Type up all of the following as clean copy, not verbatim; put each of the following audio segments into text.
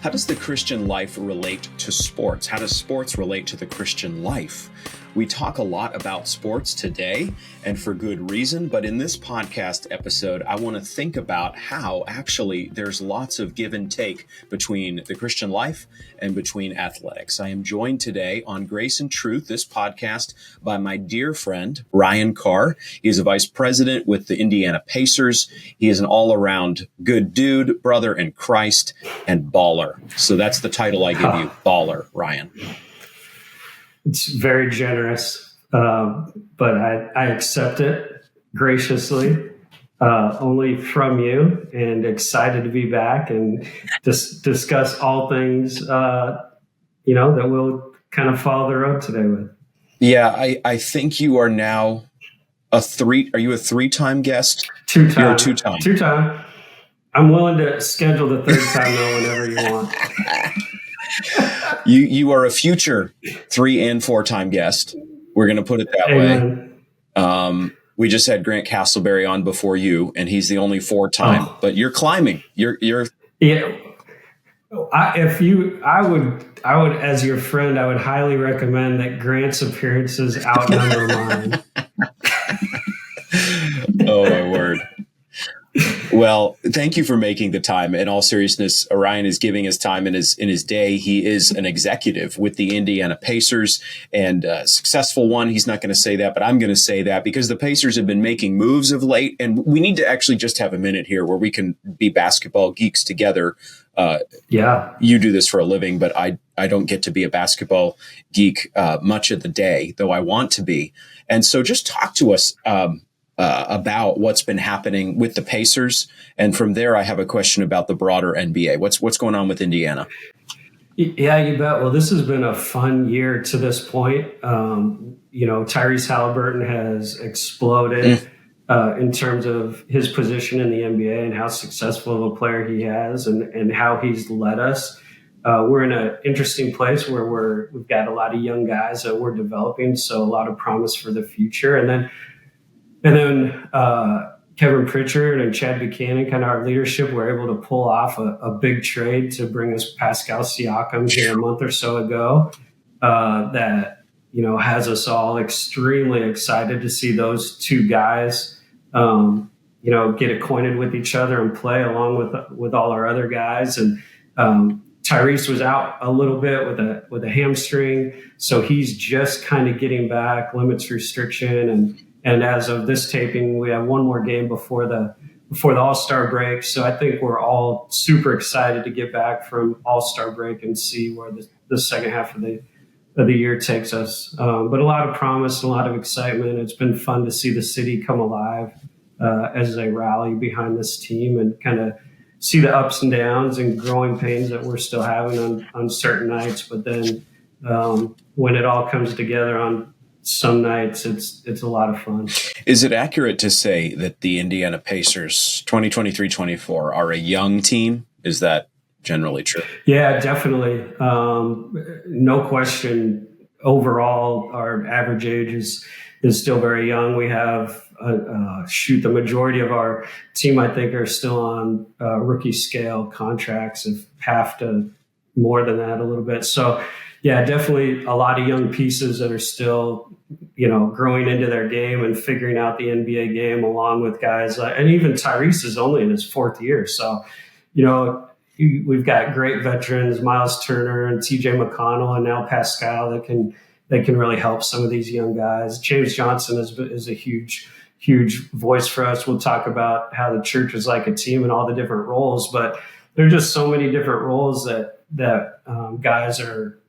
How does the Christian life relate to sports? How does sports relate to the Christian life? We talk a lot about sports today, and for good reason, but in this podcast episode, I want to think about how actually there's lots of give and take between the Christian life and between athletics. I am joined today on Grace and Truth, this podcast, by my dear friend, Ryan Carr. He is a vice president with the Indiana Pacers. He is an all-around good dude, brother in Christ, and baller. So that's the title I give you, baller, Ryan. It's very generous, but I accept it graciously, only from you, and excited to be back and discuss all things, that we'll kind of follow the road today with. Yeah, I think you are now are you a three-time guest? Two-time. You're a two-time. Two-time. I'm willing to schedule the third time though whenever you want. You are a future 3- and 4-time guest. We're going to put it that way. We just had Grant Castleberry on before you, and he's the only 4-time. But you're climbing. You're yeah. I would as your friend, I would highly recommend that Grant's appearances outnumber mine. Oh my word. Well, thank you for making the time. In all seriousness, Orion is giving his time in his day. He is an executive with the Indiana Pacers, and a successful one. He's not going to say that, but I'm going to say that because the Pacers have been making moves of late, and we need to actually just have a minute here where we can be basketball geeks together. You do this for a living, but I don't get to be a basketball geek much of the day, though I want to be. And so just talk to us about what's been happening with the Pacers. And from there, I have a question about the broader NBA. What's going on with Indiana? Yeah, you bet. Well, this has been a fun year to this point. Tyrese Halliburton has exploded in terms of his position in the NBA and how successful of a player he has and how he's led us. We're in an interesting place where we've got a lot of young guys that we're developing, so a lot of promise for the future. And then Kevin Pritchard and Chad Buchanan, kind of our leadership, were able to pull off a big trade to bring us Pascal Siakam here a month or so ago. That has us all extremely excited to see those two guys, get acquainted with each other and play along with all our other guys. And Tyrese was out a little bit with a hamstring, so he's just kind of getting back, limits restriction, and as of this taping, we have one more game before the All-Star break. So I think we're all super excited to get back from All-Star break and see where the second half of the year takes us. But a lot of promise, a lot of excitement. It's been fun to see the city come alive as they rally behind this team and kind of see the ups and downs and growing pains that we're still having on certain nights. But then when it all comes together on some nights, it's a lot of fun. Is it accurate to say that the Indiana Pacers 2023-24 are a young team? Is that generally true? Yeah, definitely. No question. Overall, our average age is still very young. We have the majority of our team, I think, are still on rookie scale contracts, if half to more than that a little bit. So yeah, definitely a lot of young pieces that are still, growing into their game and figuring out the NBA game, along with guys and even Tyrese is only in his 4th year. So, we've got great veterans, Miles Turner and TJ McConnell, and now Pascal that can really help some of these young guys. James Johnson is a huge voice for us. We'll talk about how the church is like a team and all the different roles, but there are just so many different roles that guys are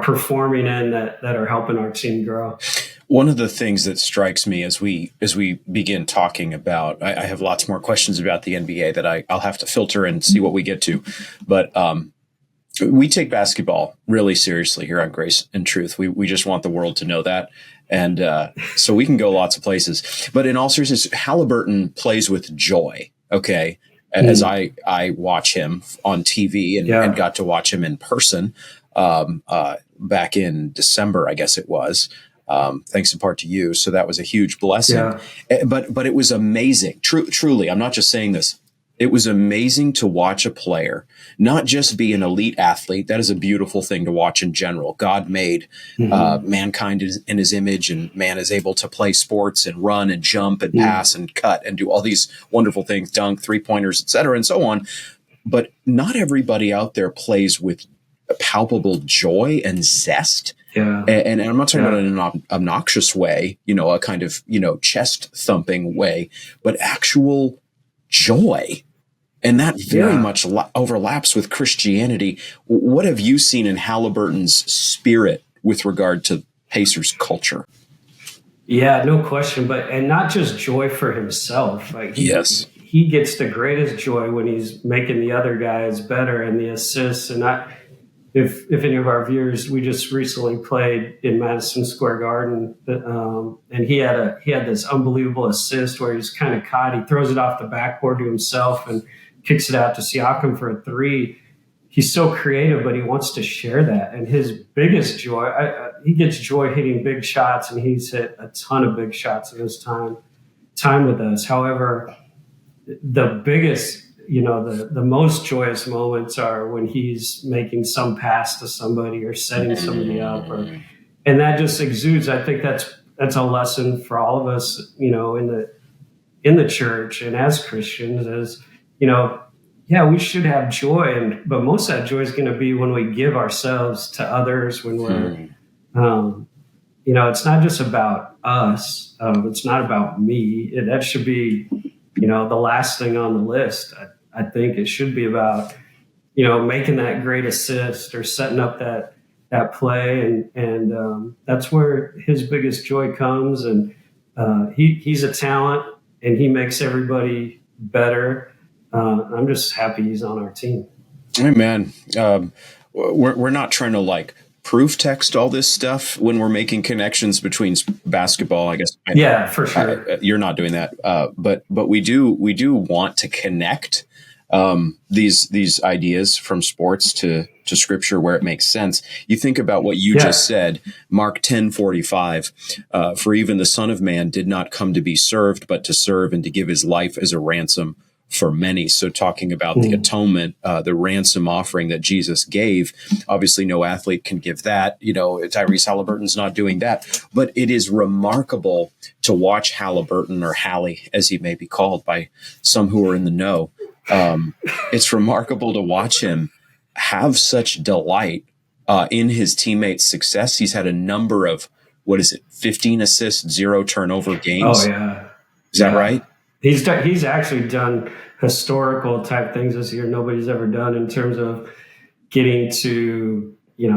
performing in that are helping our team grow. One of the things that strikes me as we begin talking about, I have lots more questions about the NBA that I'll have to filter and see what we get to, but we take basketball really seriously here on Grace and Truth. We just want the world to know that. And so we can go lots of places. But in all seriousness, Halliburton plays with joy, okay? As I watch him on TV and got to watch him in person back in December, I guess it was, thanks in part to you. So that was a huge blessing. Yeah. But it was amazing. Truly, I'm not just saying this. It was amazing to watch a player not just be an elite athlete. That is a beautiful thing to watch in general. God made mankind in his image, and man is able to play sports and run and jump and pass and cut and do all these wonderful things, dunk, three-pointers, et cetera, and so on. But not everybody out there plays with a palpable joy and zest. Yeah. And I'm not talking about it in an obnoxious way, a kind of, chest thumping way, but actual joy. And that very much overlaps with Christianity. What have you seen in Halliburton's spirit with regard to Pacers culture? Yeah, no question. And not just joy for himself. He gets the greatest joy when he's making the other guys better and the assists. And if any of our viewers, we just recently played in Madison Square Garden, and he had this unbelievable assist where he's kind of caught. He throws it off the backboard to himself and kicks it out to Siakam for a three. He's so creative, but he wants to share that. And his biggest joy, he gets joy hitting big shots, and he's hit a ton of big shots in his time with us. However, the biggest, the most joyous moments are when he's making some pass to somebody or setting somebody up, and that just exudes. I think that's a lesson for all of us, in the church and as Christians, is, we should have joy, but most of that joy is going to be when we give ourselves to others, when we're, it's not just about us. It's not about me. That should be, the last thing on the list. I think it should be about, making that great assist or setting up that play. And that's where his biggest joy comes. And he's a talent, and he makes everybody better. I'm just happy he's on our team. Amen. We're not trying to proof text all this stuff when we're making connections between basketball, I guess. Yeah, for sure. You're not doing that. But we do want to connect these ideas from sports to scripture where it makes sense. You think about what you just said, Mark 10:45, for even the Son of Man did not come to be served, but to serve and to give his life as a ransom for many. So talking about the atonement, the ransom offering that Jesus gave, obviously no athlete can give that. Tyrese Halliburton's not doing that, but it is remarkable to watch Halliburton, or Hallie, as he may be called by some who are in the know. It's remarkable to watch him have such delight in his teammates' success. He's had a number of, 15 assists, 0 turnover games. Oh, yeah. Is that right? He's actually done historical type things this year nobody's ever done, in terms of getting to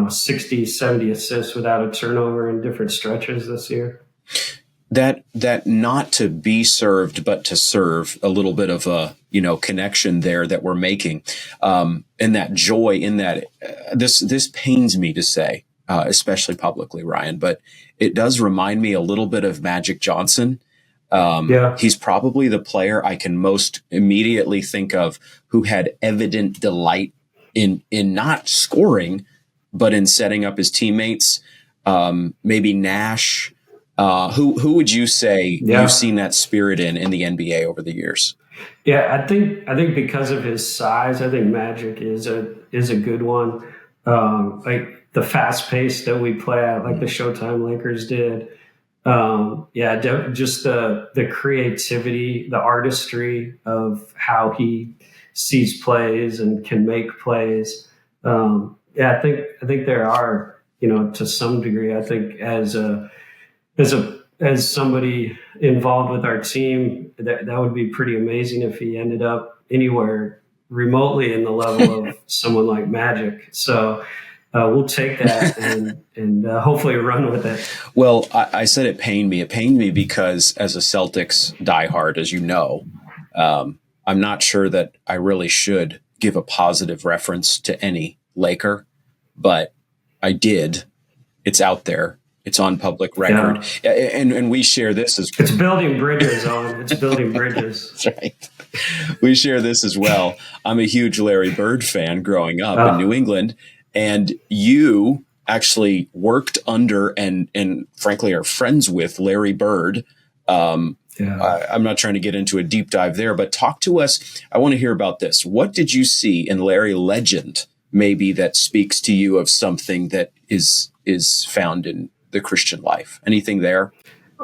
60, 70 assists without a turnover in different stretches this year. That not to be served but to serve, a little bit of a connection there that we're making, and that joy in that. This pains me to say, especially publicly, Ryan, but it does remind me a little bit of Magic Johnson. He's probably the player I can most immediately think of who had evident delight in not scoring, but in setting up his teammates. Maybe Nash. Who would you say you've seen that spirit in the NBA over the years? Yeah, I think because of his size, I think Magic is a good one. Like the fast pace that we play at, like the Showtime Lakers did. Just the creativity, the artistry of how he sees plays and can make plays. I think there are, to some degree, I think as somebody involved with our team, that would be pretty amazing if he ended up anywhere remotely in the level of someone like Magic. So we'll take that and hopefully run with it. Well, I said it pained me. It pained me because as a Celtics diehard, as you know, I'm not sure that I really should give a positive reference to any Laker, but I did. It's out there. It's on public record. Yeah. And we share this as it's building bridges on. It's building bridges. That's right. We share this as well. I'm a huge Larry Bird fan growing up in New England. And you actually worked under and frankly are friends with Larry Bird I'm not trying to get into a deep dive there, but talk to us. I want to hear about this. What did you see in Larry Legend, maybe, that speaks to you of something that is found in the Christian life? Anything there?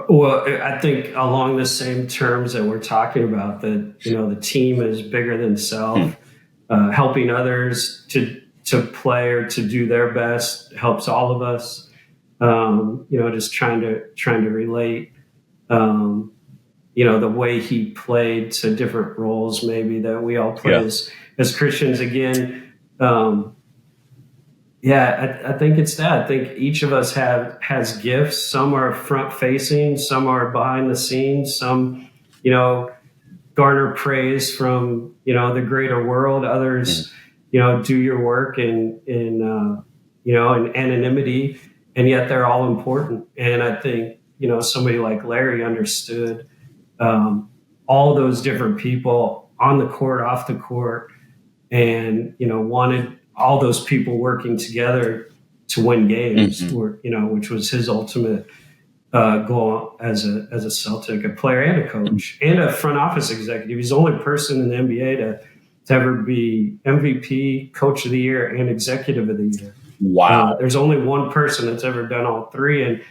Well, I think along the same terms that we're talking about, that the team is bigger than self. Helping others to play or to do their best helps all of us. Just trying to relate. The way he played to different roles, maybe that we all play as Christians. Again, I think it's that. I think each of us has gifts. Some are front facing, some are behind the scenes. Some, garner praise from the greater world. Others, do your work in anonymity, and yet they're all important. And I think somebody like Larry understood all those different people on the court, off the court, and wanted all those people working together to win games, which was his ultimate goal as a Celtic, a player and a coach and a front office executive. He's the only person in the NBA to ever be MVP, Coach of the Year, and Executive of the Year. Wow. There's only one person that's ever done all three,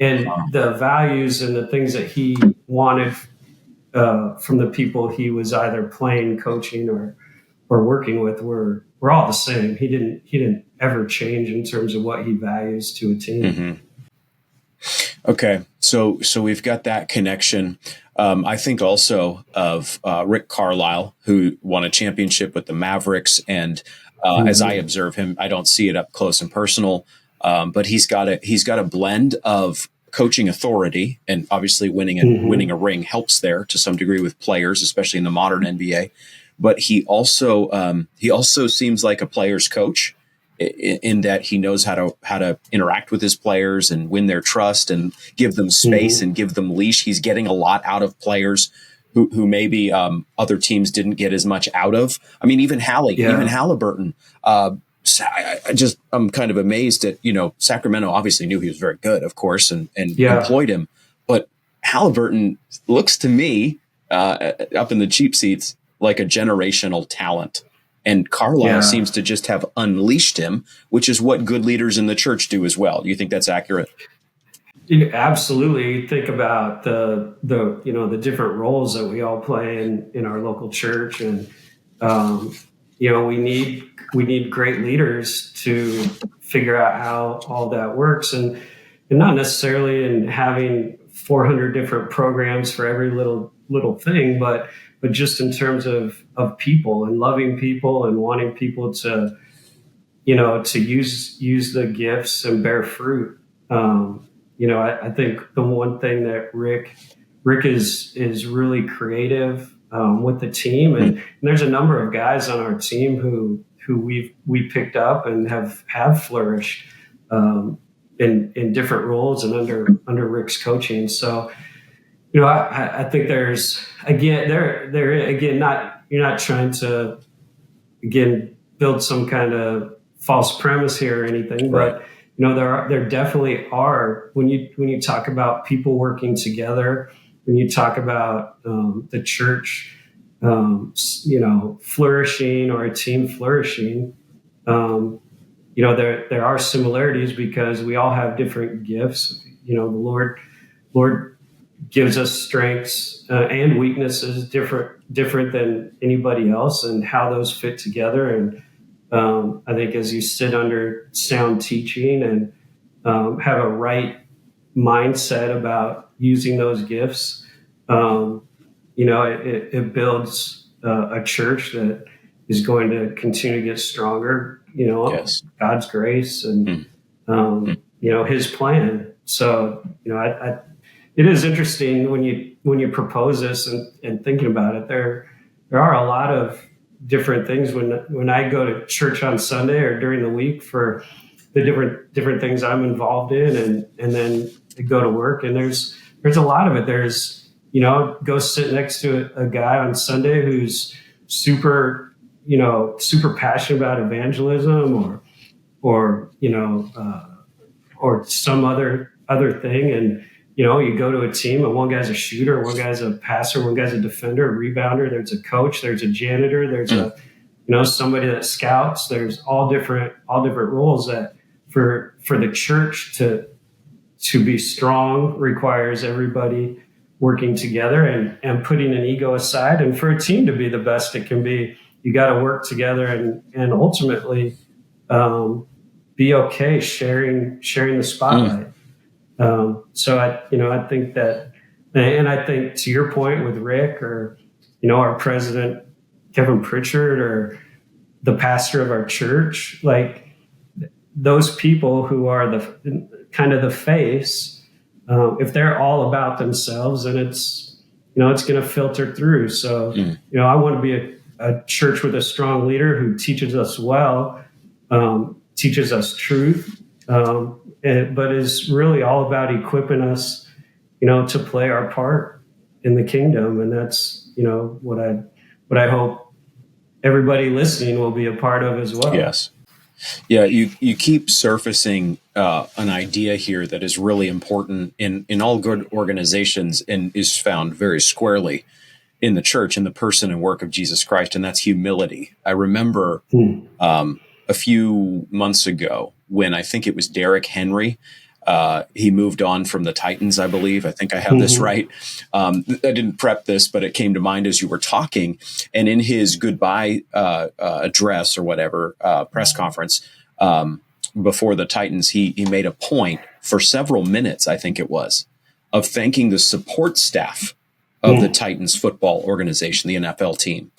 and the values and the things that he wanted from the people he was either playing, coaching, or working with were all the same. He didn't ever change in terms of what he values to a team. Mm-hmm. Okay, so we've got that connection. I think also of Rick Carlisle, who won a championship with the Mavericks, and as I observe him, I don't see it up close and personal, but he's got a blend of coaching authority, and obviously winning a ring helps there to some degree with players, especially in the modern NBA. But he also seems like a player's coach, in that he knows how to interact with his players and win their trust and give them space and give them leash. He's getting a lot out of players who maybe other teams didn't get as much out of. I mean, even Halliburton. I'm kind of amazed at, Sacramento obviously knew he was very good, of course, and employed him. But Halliburton looks to me, up in the cheap seats, like a generational talent. And Carlisle seems to just have unleashed him, which is what good leaders in the church do as well. Do you think that's accurate? Absolutely. Think about the different roles that we all play in our local church, and we need great leaders to figure out how all that works, and not necessarily in having 400 different programs for every little thing, but just in terms of people and loving people and wanting people to use the gifts and bear fruit. I think the one thing that Rick is really creative with the team, and there's a number of guys on our team who we picked up and have flourished in different roles and under Rick's coaching. So, I think there's you're not trying to build some kind of false premise here or anything, but there definitely are, when you talk about people working together, when you talk about the church flourishing or a team flourishing, there are similarities because we all have different gifts. The Lord gives us strengths and weaknesses different than anybody else, and how those fit together. And I think as you sit under sound teaching and have a right mindset about using those gifts, it builds a church that is going to continue to get stronger. God's grace and His plan. So it is interesting when you propose this and thinking about it. There are a lot of different things when I go to church on Sunday or during the week for the different things I'm involved in, and then I go to work, and there's a lot of it. There's go sit next to a guy on Sunday who's super passionate about evangelism or some other thing, you go to a team and one guy's a shooter, one guy's a passer, one guy's a defender, a rebounder. There's a coach, there's a janitor, there's somebody that scouts. There's all different roles that for the church to be strong requires everybody working together and putting an ego aside. And for a team to be the best it can be, you got to work together and ultimately be okay sharing the spotlight. So I think that, and I think to your point with Rick or, our president, Kevin Pritchard, or the pastor of our church, like those people who are the kind of the face, if they're all about themselves, then it's going to filter through. So, I want to be a church with a strong leader who teaches us well, teaches us truth, but is really all about equipping us, to play our part in the kingdom. And that's, what I hope everybody listening will be a part of as well. Yes. Yeah, you keep surfacing an idea here that is really important in all good organizations and is found very squarely in the church, in the person and work of Jesus Christ, and that's humility. I remember a few months ago when I think it was Derrick Henry. He moved on from the Titans, I believe. I think I have this right. I didn't prep this, but it came to mind as you were talking. And in his goodbye address or whatever, press conference before the Titans, he made a point for several minutes, I think it was, of thanking the support staff of the Titans football organization, the NFL team.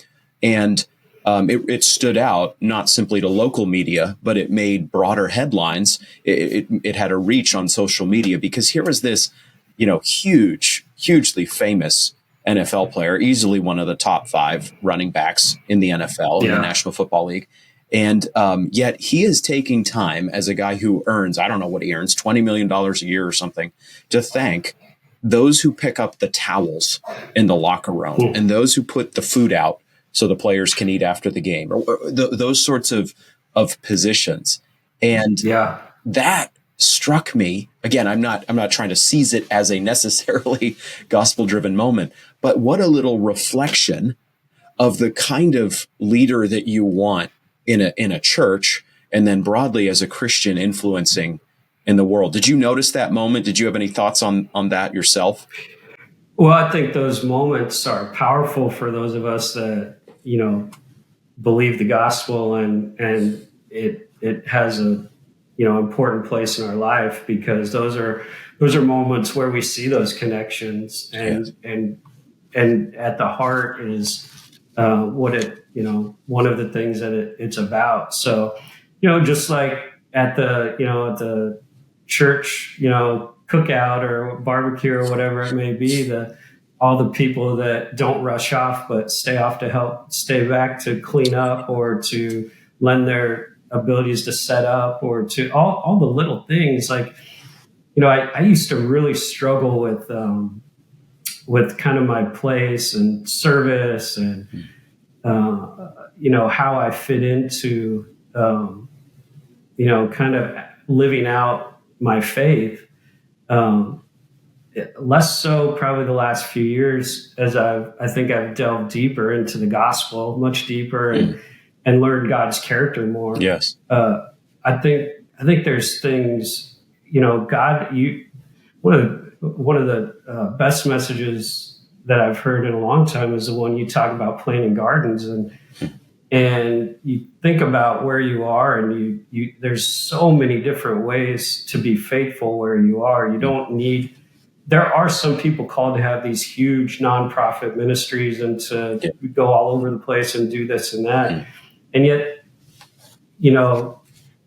And it stood out not simply to local media, but it made broader headlines. It had a reach on social media because here was this, hugely famous NFL player, easily one of the top 5 running backs in the NFL, in the National Football League. And yet he is taking time as a guy who earns, I don't know what he earns, $20 million a year or something, to thank those who pick up the towels in the locker room and those who put the food out so the players can eat after the game, or those sorts of positions. And that struck me. Again, I'm not trying to seize it as a necessarily gospel-driven moment, but what a little reflection of the kind of leader that you want in a church, and then broadly as a Christian influencing in the world. Did you notice that moment? Did you have any thoughts on that yourself? Well, I think those moments are powerful for those of us that, believe the gospel and it has a, important place in our life, because those are moments where we see those connections and at the heart is what it, one of the things that it's about. So, just like at the church, cookout or barbecue or whatever it may be, all the people that don't rush off but stay back to clean up or to lend their abilities to set up, or to all the little things. Like, I used to really struggle with kind of my place and service and how I fit into kind of living out my faith. Less so probably the last few years, as I think I've delved deeper into the gospel, much deeper, and learned God's character more. Yes. I think there's things, God, one of the best messages that I've heard in a long time is the one you talk about planting gardens, and you think about where you are, and you there's so many different ways to be faithful where you are. You don't need. There are some people called to have these huge nonprofit ministries and to go all over the place and do this and that. And yet,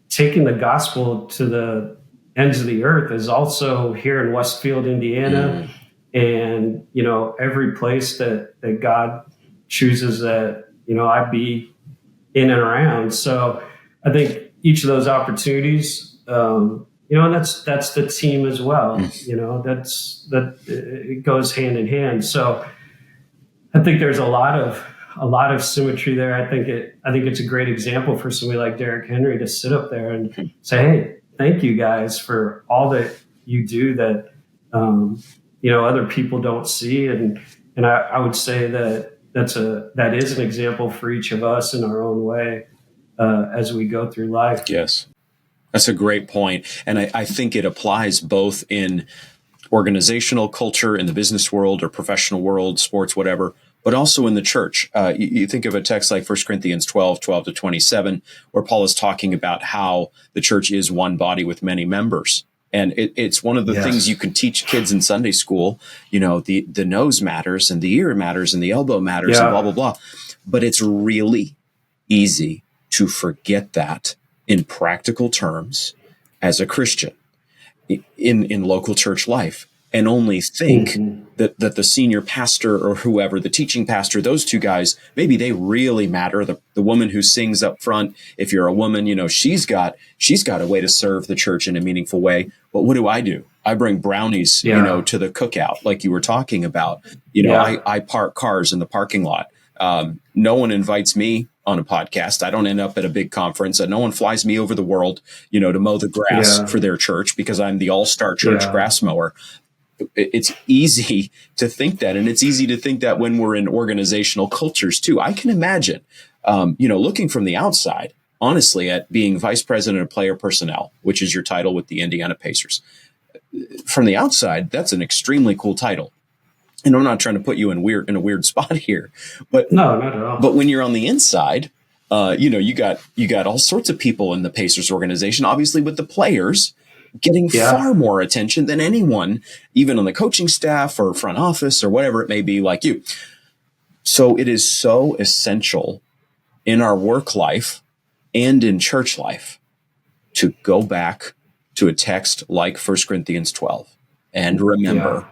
taking the gospel to the ends of the earth is also here in Westfield, Indiana, and, every place that God chooses that, I be in and around. So I think each of those opportunities, and that's the team as well. It goes hand in hand. So I think there's a lot of symmetry there. I think it's a great example for somebody like Derrick Henry to sit up there and say, "Hey, thank you guys for all that you do that other people don't see. And I would say that that is an example for each of us in our own way as we go through life. Yes. That's a great point. And I think it applies both in organizational culture, in the business world or professional world, sports, whatever, but also in the church. You think of a text like 1 Corinthians 12 to 27, where Paul is talking about how the church is one body with many members. And it's one of the things you can teach kids in Sunday school. The nose matters and the ear matters and the elbow matters and blah, blah, blah. But it's really easy to forget that in practical terms as a Christian in local church life, and only think that the senior pastor or whoever, the teaching pastor, those two guys, maybe they really matter. The woman who sings up front, if you're a woman, she's got a way to serve the church in a meaningful way. But what do? I bring brownies, to the cookout, like you were talking about. I park cars in the parking lot. No one invites me on a podcast. I don't end up at a big conference, and no one flies me over the world, to mow the grass for their church because I'm the all-star church grass mower. It's easy to think that. And it's easy to think that when we're in organizational cultures too. I can imagine, looking from the outside, honestly, at being vice president of player personnel, which is your title with the Indiana Pacers. From the outside, that's an extremely cool title. And I'm not trying to put you in a weird spot here, but no, not at all. But when you're on the inside, you got all sorts of people in the Pacers organization, obviously with the players getting far more attention than anyone, even on the coaching staff or front office or whatever it may be, like you. So it is so essential in our work life and in church life to go back to a text like 1 Corinthians 12 and remember.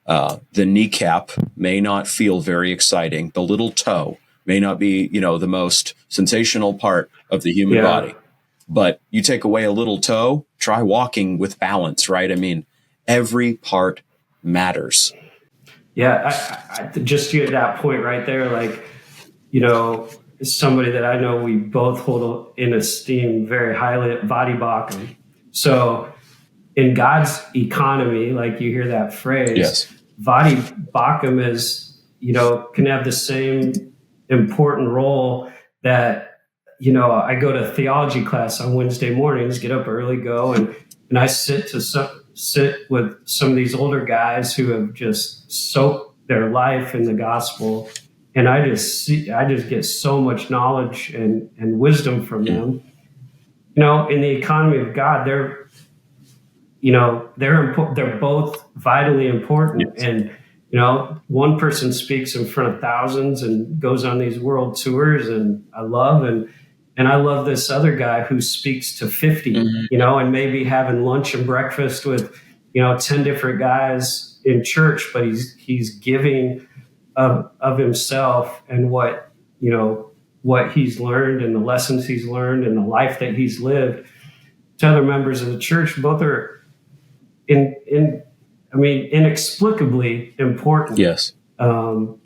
The kneecap may not feel very exciting. The little toe may not be, the most sensational part of the human body. But you take away a little toe, try walking with balance, right? I mean, every part matters. Yeah, I just to that point right there, like, somebody that I know we both hold in esteem very highly at Vadi Bakum. So in God's economy, like you hear that phrase, Vadi Bakum is, can have the same important role that, I go to theology class on Wednesday mornings, get up early, go, and I sit with some of these older guys who have just soaked their life in the gospel. And I just get so much knowledge and wisdom from them. In the economy of God, they're both vitally important. Yes. And, one person speaks in front of thousands and goes on these world tours, and I love this other guy who speaks to 50, and maybe having lunch and breakfast with, 10 different guys in church, but he's giving of himself and what he's learned and the lessons he's learned and the life that he's lived to other members of the church. Both are inexplicably important. Yes. To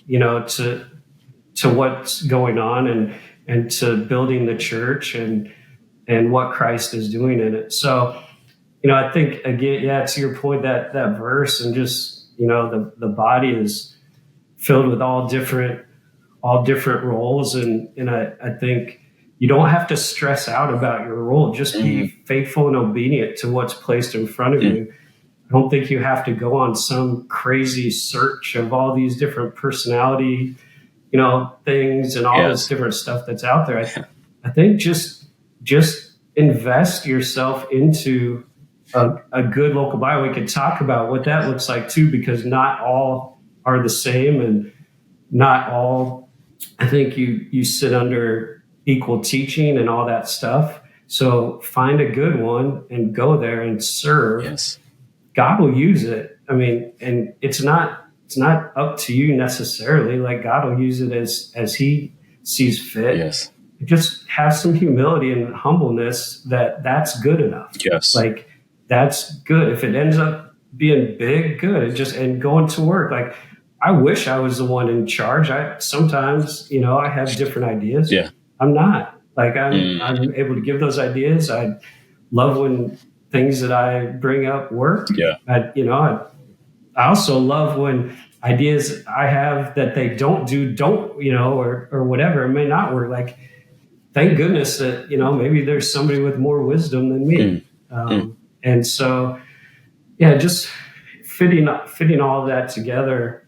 what's going on and to building the church and what Christ is doing in it. So, I think again, to your point, that verse and just, the body is filled with all different roles. And I think you don't have to stress out about your role. Just be faithful and obedient to what's placed in front of you. I don't think you have to go on some crazy search of all these different personality, things and all this different stuff that's out there. I think just invest yourself into a good local Bible. We could talk about what that looks like too, because not all are the same, and not all, I think you sit under equal teaching and all that stuff. So find a good one and go there and serve. Yes. God will use it. I mean, and it's not up to you necessarily. Like, God will use it as he sees fit. Yes. Just have some humility and humbleness that's good enough. Yes. Like, that's good. If it ends up being big, good. And going to work. Like, I wish I was the one in charge. Sometimes, I have different ideas. Yeah. I'm not. Like, I'm able to give those ideas. I love when things that I bring up work. Yeah. I also love when ideas I have that they don't do, or whatever, it may not work. Like, thank goodness that, maybe there's somebody with more wisdom than me. And so, yeah, just fitting all of that together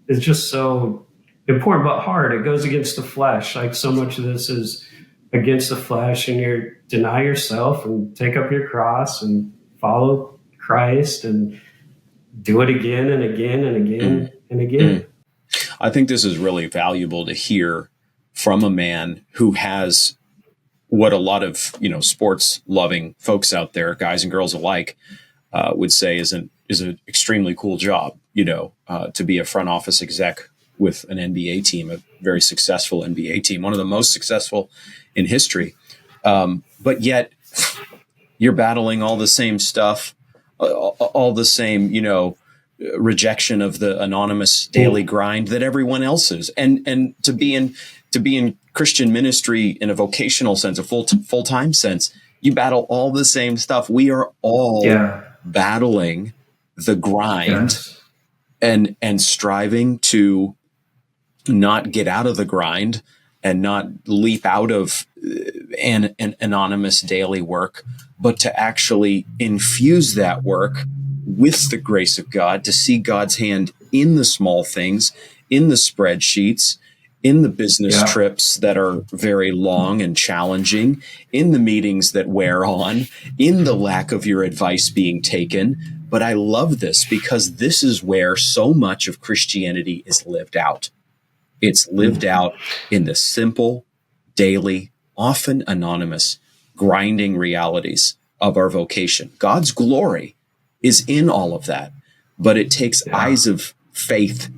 is just so important, but hard. It goes against the flesh. Like, so much of this is against the flesh, and you deny yourself and take up your cross and follow Christ and do it again and again and again and again. I think this is really valuable to hear from a man who has what a lot of, sports loving folks out there, guys and girls alike, would say is an extremely cool job, to be a front office exec with an NBA team, a very successful NBA team, one of the most successful in history. But yet you're battling all the same stuff, all the same, rejection of the anonymous daily grind that everyone else is. And to be in Christian ministry in a vocational sense, a full-time sense, you battle all the same stuff. We are all battling the grind and striving to not get out of the grind and not leap out of an anonymous daily work, but to actually infuse that work with the grace of God, to see God's hand in the small things, in the spreadsheets, in the business trips that are very long and challenging, in the meetings that wear on, in the lack of your advice being taken. But I love this because this is where so much of Christianity is lived out. It's lived out in the simple, daily, often anonymous, grinding realities of our vocation. God's glory is in all of that, but it takes eyes of faith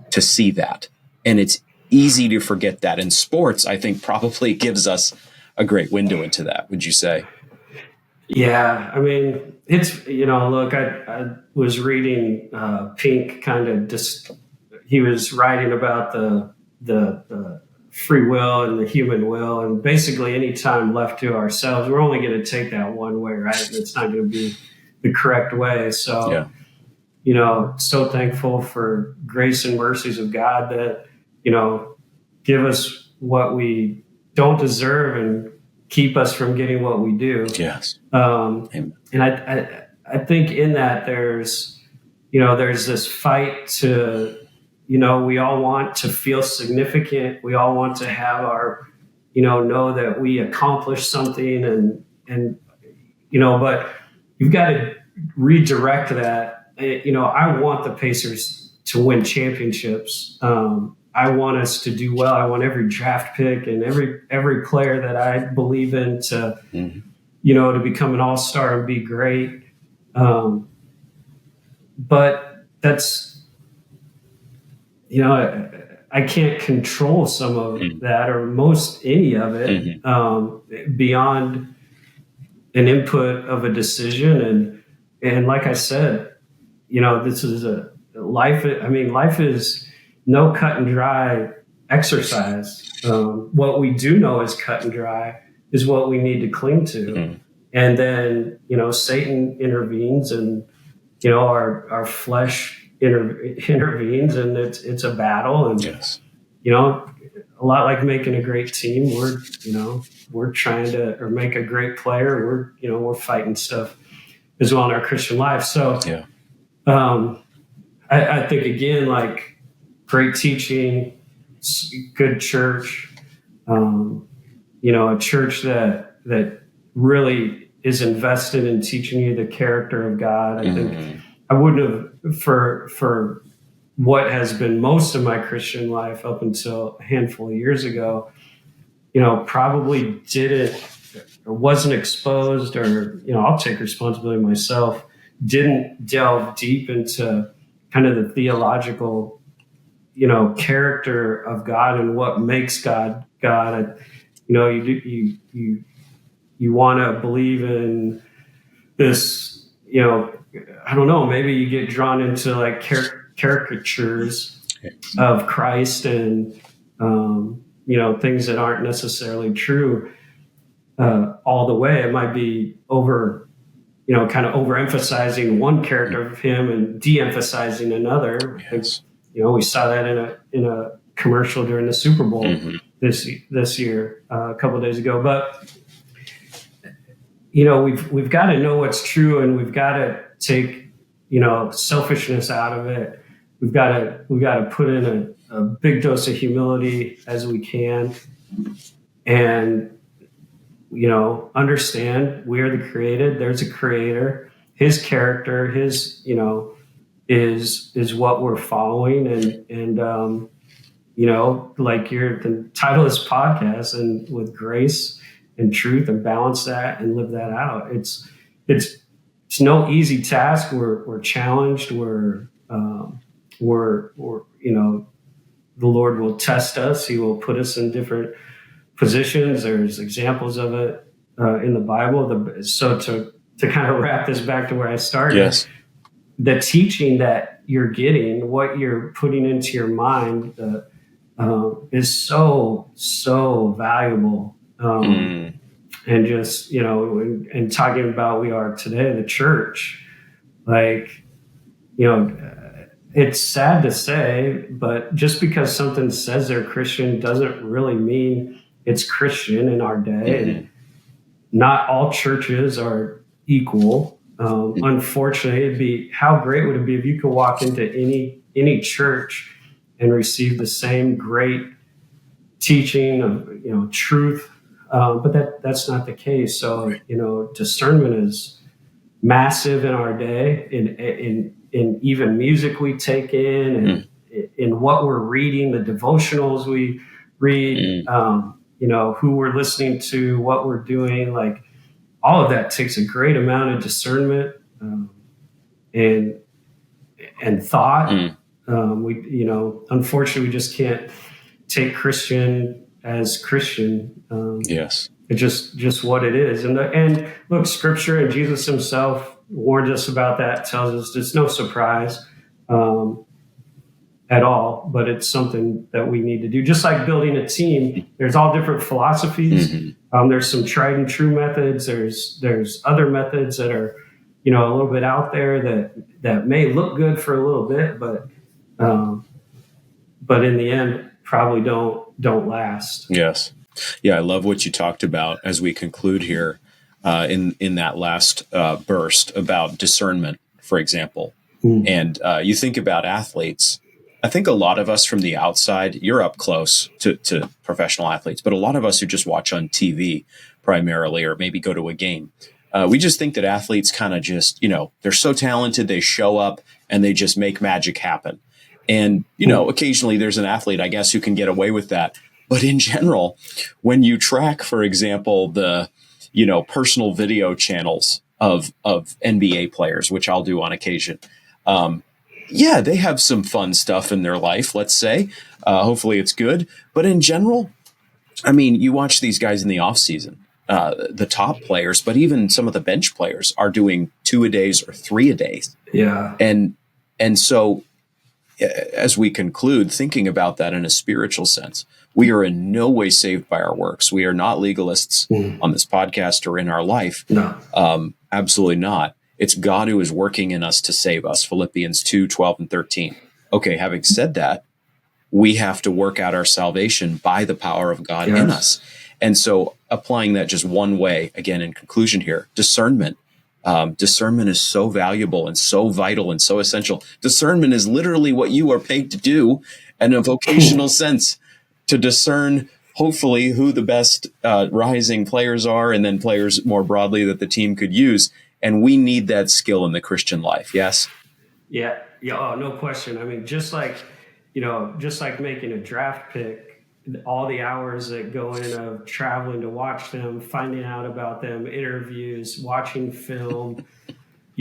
to see that. And it's easy to forget that. And sports, I think, probably gives us a great window into that. Would you say? Yeah. I mean, it's, look, I was reading Pink he was writing about the free will and the human will. And basically any time left to ourselves, we're only going to take that one way, right? And it's not going to be the correct way. So, so thankful for grace and mercies of God that, give us what we don't deserve and keep us from getting what we do. Yes. And I think in that there's this fight to, we all want to feel significant. We all want to have our, know that we accomplished something and, but you've got to redirect that. I want the Pacers to win championships. I want us to do well. I want every draft pick and every player that I believe in to, to become an all-star and be great. But that's, I can't control some of that or any of it beyond an input of a decision. And like I said, this is life is no cut and dry exercise. What we do know is cut and dry is what we need to cling to. And then, Satan intervenes and, our flesh intervenes and it's a battle. And, a lot like making a great team, we're trying to, or make a great player. We're fighting stuff as well in our Christian life. So, I think again, like great teaching, good church, a church that really is invested in teaching you the character of God. I think I wouldn't have for what has been most of my Christian life up until a handful of years ago, probably didn't or wasn't exposed or, I'll take responsibility myself, didn't delve deep into kind of the theological, character of God and what makes God God. You want to believe in this, I don't know, maybe you get drawn into like caricatures of Christ and, things that aren't necessarily true all the way. It might be over, kind of overemphasizing one character of him and de-emphasizing another. Yes. We saw that in a commercial during the Super Bowl this year, a couple of days ago. But we've got to know what's true, and we've got to take selfishness out of it. We've got to put in a big dose of humility as we can, and understand we are the created. There's a creator. His character, his is what we're following, and like the title of this podcast, and with grace and truth, and balance that and live that out. It's no easy task. We're challenged. We're the Lord will test us. He will put us in different positions. There's examples of it in the Bible. So to kind of wrap this back to where I started, yes. The teaching that you're getting, what you're putting into your mind, is so valuable. And just, and talking about we are today, the church, it's sad to say, but just because something says they're Christian doesn't really mean it's Christian in our day. And not all churches are equal. Unfortunately, how great would it be if you could walk into any church and receive the same great teaching of truth, but that's not the case. So discernment is massive in our day, in even music we take in, and in what we're reading, the devotionals we read, who we're listening to, what we're doing, all of that takes a great amount of discernment and thought. Unfortunately, we just can't take Christian as Christian. Yes, it's just what it is. And look, Scripture and Jesus Himself warned us about that. Tells us it's no surprise at all, but it's something that we need to do. Just like building a team, there's all different philosophies. There's some tried and true methods. There's other methods that are, a little bit out there that may look good for a little bit, but in the end, probably don't last. Yes. Yeah, I love what you talked about as we conclude here in that last burst about discernment, for example. And you think about athletes. I think a lot of us from the outside, you're up close to professional athletes, but a lot of us who just watch on TV primarily, or maybe go to a game, we just think that athletes kind of just, they're so talented, they show up and they just make magic happen. And, occasionally there's an athlete, I guess, who can get away with that. But in general, when you track, for example, the, personal video channels of NBA players, which I'll do on occasion, they have some fun stuff in their life, let's say. Hopefully it's good. But in general, you watch these guys in the off season, the top players, but even some of the bench players are doing 2-a-days or 3-a-days. Yeah. And so as we conclude, thinking about that in a spiritual sense, we are in no way saved by our works. We are not legalists on this podcast or in our life. No. Absolutely not. It's God who is working in us to save us. Philippians 2:12-13. Okay, having said that, we have to work out our salvation by the power of God in us. And so applying that just one way, again, in conclusion here, discernment. Discernment is so valuable and so vital and so essential. Discernment is literally what you are paid to do in a vocational sense, to discern, hopefully, who the best rising players are, and then players more broadly that the team could use. And we need that skill in the Christian life. Yes? Yeah. Oh, no question. Just like making a draft pick, all the hours that go in of traveling to watch them, finding out about them, interviews, watching film,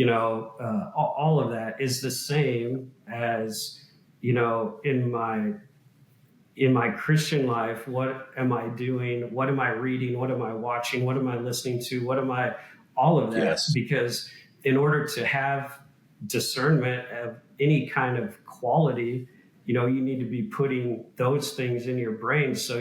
all of that is the same as, in my Christian life. What am I doing? What am I reading? What am I watching? What am I listening to? All of that. Yes. Because in order to have discernment of any kind of quality, you need to be putting those things in your brain so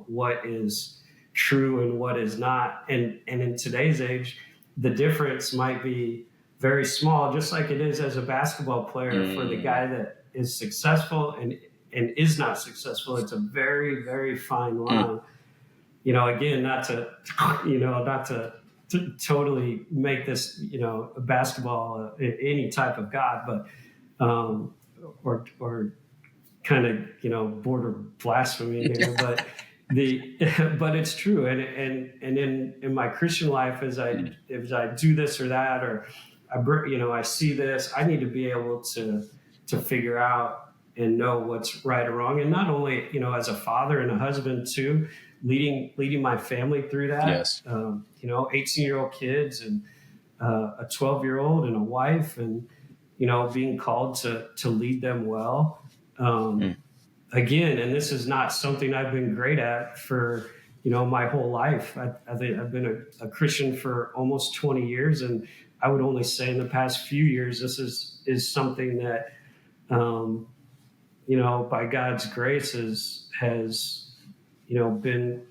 what is true and what is not. And in today's age, the difference might be very small, just like it is as a basketball player for the guy that is successful and is not successful. It's a very, very fine line. Again, not to totally make this, a basketball any type of god, but or kind of border blasphemy here, but but it's true, and in my Christian life, as I do this or that, or I see this, I need to be able to figure out and know what's right or wrong, and not only as a father and a husband too, leading my family through that. Yes. 18-year-old kids and a 12-year-old and a wife, and being called to lead them well. Again, and this is not something I've been great at for my whole life. I think I've been a Christian for almost 20 years, and I would only say in the past few years this is something that by God's grace has been.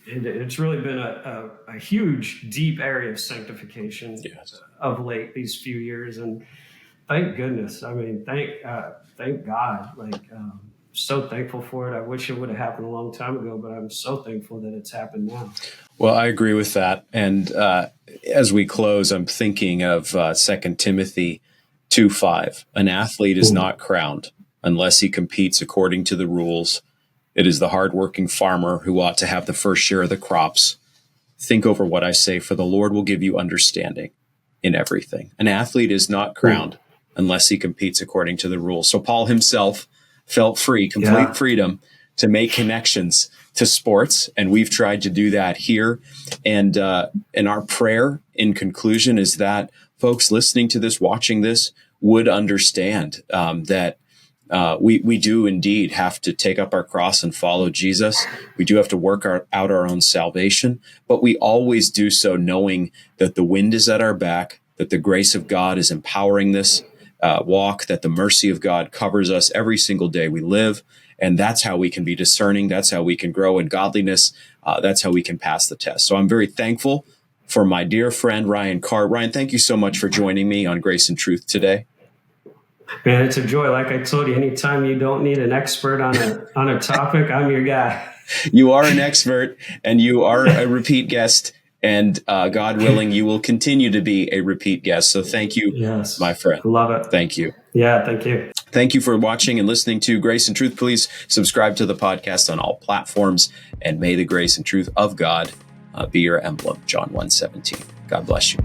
It's really been a huge, deep area of sanctification of late these few years, and thank goodness. I mean, thank God. So thankful for it. I wish it would have happened a long time ago, but I'm so thankful that it's happened now. Well, I agree with that. And as we close, I'm thinking of 2 Timothy 2:5. An athlete is not crowned unless he competes according to the rules. It is the hardworking farmer who ought to have the first share of the crops. Think over what I say, for the Lord will give you understanding in everything. An athlete is not crowned unless he competes according to the rules. So Paul himself felt free, complete freedom to make connections to sports. And we've tried to do that here. And our prayer in conclusion is that folks listening to this, watching this, would understand that we do indeed have to take up our cross and follow Jesus. We do have to work out our own salvation, but we always do so knowing that the wind is at our back, that the grace of God is empowering this walk, that the mercy of God covers us every single day we live. And that's how we can be discerning. That's how we can grow in godliness. That's how we can pass the test. So I'm very thankful for my dear friend, Ryan Carr. Ryan, thank you so much for joining me on Grace and Truth today. Man, it's a joy. Like I told you, anytime you don't need an expert on a topic, I'm your guy. You are an expert, and you are a repeat guest. And God willing, you will continue to be a repeat guest. So thank you, my friend. Love it. Thank you. Yeah, thank you. Thank you for watching and listening to Grace and Truth. Please subscribe to the podcast on all platforms. And may the grace and truth of God be your emblem. John 1:17. God bless you.